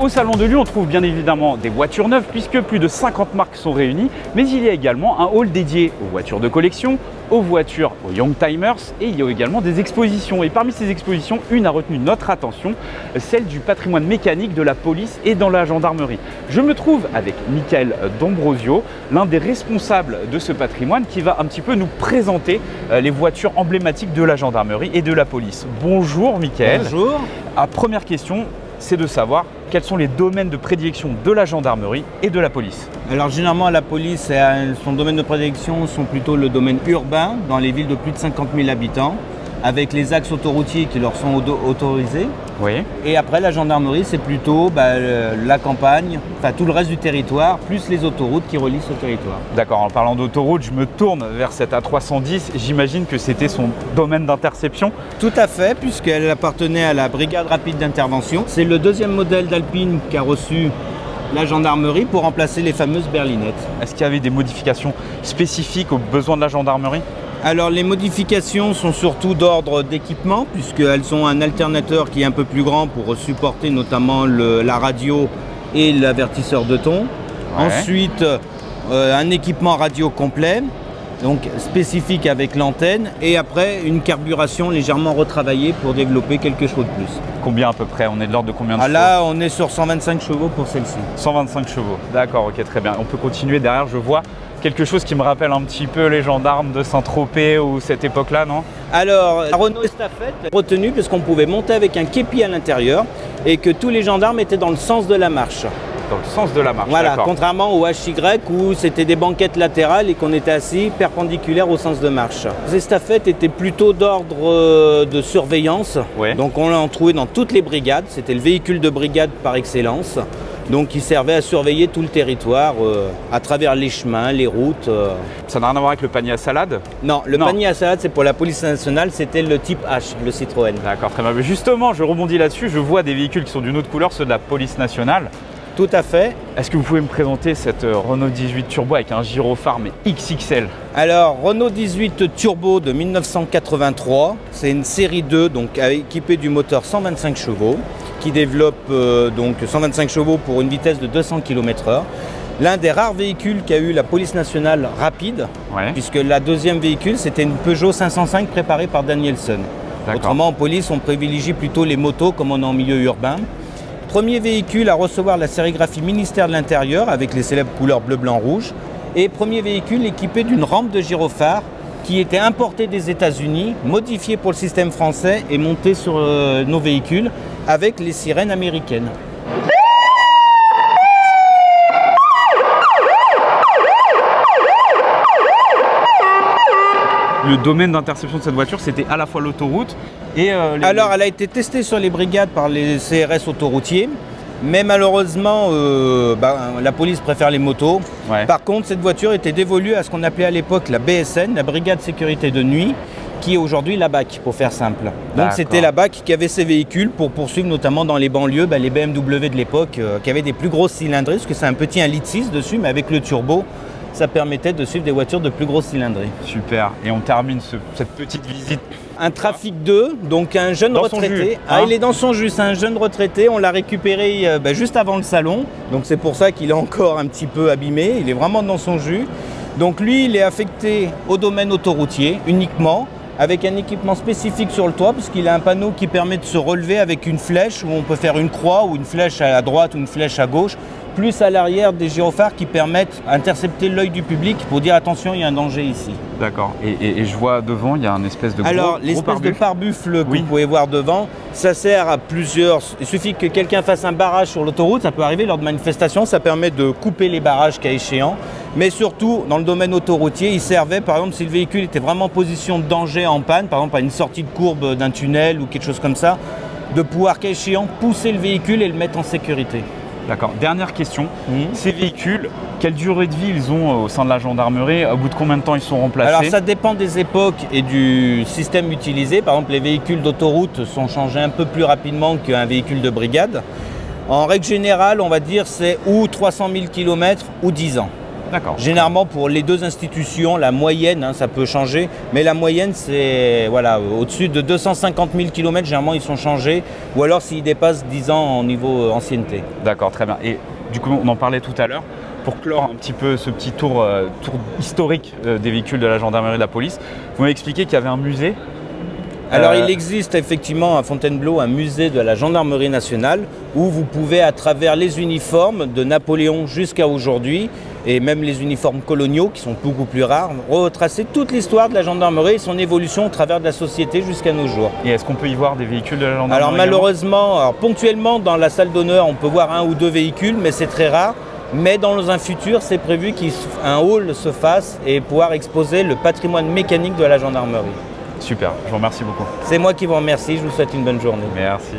Au Salon de Lyon, on trouve bien évidemment des voitures neuves puisque plus de 50 marques sont réunies, mais il y a également un hall dédié aux voitures de collection, aux voitures, aux Youngtimers, et il y a également des expositions. Et parmi ces expositions, une a retenu notre attention, celle du patrimoine mécanique de la police et dans la gendarmerie. Je me trouve avec Michael D'Ambrosio, l'un des responsables de ce patrimoine, qui va un petit peu nous présenter les voitures emblématiques de la gendarmerie et de la police. Bonjour Michael. Bonjour. Première question, c'est de savoir quels sont les domaines de prédilection de la gendarmerie et de la police. Alors généralement la police, son domaine de prédilection sont plutôt le domaine urbain, dans les villes de plus de 50 000 habitants, avec les axes autoroutiers qui leur sont autorisés. Oui. Et après la gendarmerie, c'est plutôt la campagne, enfin tout le reste du territoire, plus les autoroutes qui relient ce territoire. D'accord, en parlant d'autoroute, je me tourne vers cette A310. J'imagine que c'était son domaine d'interception. Tout à fait, puisqu'elle appartenait à la brigade rapide d'intervention. C'est le deuxième modèle d'Alpine qu'a reçu la gendarmerie pour remplacer les fameuses berlinettes. Est-ce qu'il y avait des modifications spécifiques aux besoins de la gendarmerie ? Alors les modifications sont surtout d'ordre d'équipement puisqu'elles ont un alternateur qui est un peu plus grand pour supporter notamment la radio et l'avertisseur de ton. Ouais. Ensuite un équipement radio complet, donc spécifique avec l'antenne, et après une carburation légèrement retravaillée pour développer quelque chose de plus. Combien à peu près? On est de l'ordre de combien de chevaux? Là on est sur 125 chevaux pour celle-ci. 125 chevaux, d'accord, ok, très bien. On peut continuer derrière, je vois quelque chose qui me rappelle un petit peu les gendarmes de Saint-Tropez ou cette époque-là, non? Alors, la Renault Estafette est retenue parce qu'on pouvait monter avec un képi à l'intérieur et que tous les gendarmes étaient dans le sens de la marche. Dans le sens de la marche, voilà, contrairement au HY où c'était des banquettes latérales et qu'on était assis perpendiculaires au sens de marche. Les estafettes étaient plutôt d'ordre de surveillance, ouais. Donc on l'a en trouvé dans toutes les brigades, c'était le véhicule de brigade par excellence. Donc il servait à surveiller tout le territoire à travers les chemins, les routes. Ça n'a rien à voir avec le panier à salade? Non, le panier à salade c'est pour la police nationale, c'était le type H, le Citroën. D'accord, très bien. Mais justement, je rebondis là-dessus, je vois des véhicules qui sont d'une autre couleur, ceux de la police nationale. Tout à fait. Est-ce que vous pouvez me présenter cette Renault 18 Turbo avec un gyrophare mais XXL? Alors, Renault 18 Turbo de 1983, c'est une série 2, donc équipée du moteur 125 chevaux, qui développe donc 125 chevaux pour une vitesse de 200 km/h. L'un des rares véhicules qu'a eu la police nationale rapide, ouais. Puisque la deuxième véhicule, c'était une Peugeot 505 préparée par Danielson. Autrement, en police, on privilégie plutôt les motos, comme on est en milieu urbain. Premier véhicule à recevoir la sérigraphie ministère de l'Intérieur avec les célèbres couleurs bleu, blanc, rouge. Et premier véhicule équipé d'une rampe de gyrophare qui était importée des États-Unis, modifiée pour le système français et montée sur nos véhicules avec les sirènes américaines. Le domaine d'interception de cette voiture, c'était à la fois l'autoroute et... Alors, elle a été testée sur les brigades par les CRS autoroutiers, mais malheureusement, la police préfère les motos. Ouais. Par contre, cette voiture était dévolue à ce qu'on appelait à l'époque la BSN, la Brigade Sécurité de Nuit, qui est aujourd'hui la BAC, pour faire simple. Donc c'était la BAC qui avait ces véhicules pour poursuivre notamment dans les banlieues, les BMW de l'époque, qui avaient des plus grosses cylindrées, parce que c'est un petit 1,6 litre dessus, mais avec le turbo, ça permettait de suivre des voitures de plus grosse cylindrée. Super, et on termine cette petite visite. Un Trafic 2, donc un jeune retraité. Il est dans son jus, c'est un jeune retraité, on l'a récupéré juste avant le salon, donc c'est pour ça qu'il est encore un petit peu abîmé, il est vraiment dans son jus. Donc lui, il est affecté au domaine autoroutier uniquement, avec un équipement spécifique sur le toit, parce qu'il a un panneau qui permet de se relever avec une flèche, où on peut faire une croix, ou une flèche à droite, ou une flèche à gauche, plus à l'arrière des gyrophares qui permettent d'intercepter l'œil du public pour dire attention, il y a un danger ici. D'accord. Et je vois devant, il y a un espèce de l'espèce de pare-buffle que vous pouvez voir devant, ça sert à plusieurs... Il suffit que quelqu'un fasse un barrage sur l'autoroute, ça peut arriver lors de manifestations, ça permet de couper les barrages cas échéant. Mais surtout, dans le domaine autoroutier, il servait, par exemple, si le véhicule était vraiment en position de danger en panne, par exemple à une sortie de courbe d'un tunnel ou quelque chose comme ça, de pouvoir, cas échéant, pousser le véhicule et le mettre en sécurité. D'accord. Dernière question. Ces véhicules, quelle durée de vie ils ont au sein de la gendarmerie? Au bout de combien de temps ils sont remplacés? Alors ça dépend des époques et du système utilisé. Par exemple, les véhicules d'autoroute sont changés un peu plus rapidement qu'un véhicule de brigade. En règle générale, on va dire c'est ou 300 000 km ou 10 ans. D'accord. Généralement, pour les deux institutions, la moyenne, hein, ça peut changer, mais la moyenne, c'est voilà, au-dessus de 250 000 km, généralement, ils sont changés, ou alors s'ils dépassent 10 ans en niveau ancienneté. D'accord, très bien. Et du coup, on en parlait tout à l'heure. Pour clore un petit peu ce petit tour historique des véhicules de la gendarmerie et de la police, vous m'avez expliqué qu'il y avait un musée. Alors il existe effectivement à Fontainebleau un musée de la gendarmerie nationale où vous pouvez, à travers les uniformes de Napoléon jusqu'à aujourd'hui, et même les uniformes coloniaux qui sont beaucoup plus rares, retracer toute l'histoire de la gendarmerie et son évolution au travers de la société jusqu'à nos jours. Et est-ce qu'on peut y voir des véhicules de la gendarmerie? Alors malheureusement, ponctuellement dans la salle d'honneur on peut voir un ou deux véhicules, mais c'est très rare. Mais dans un futur, c'est prévu qu'un hall se fasse et pouvoir exposer le patrimoine mécanique de la gendarmerie. Super, je vous remercie beaucoup. C'est moi qui vous remercie, je vous souhaite une bonne journée. Merci.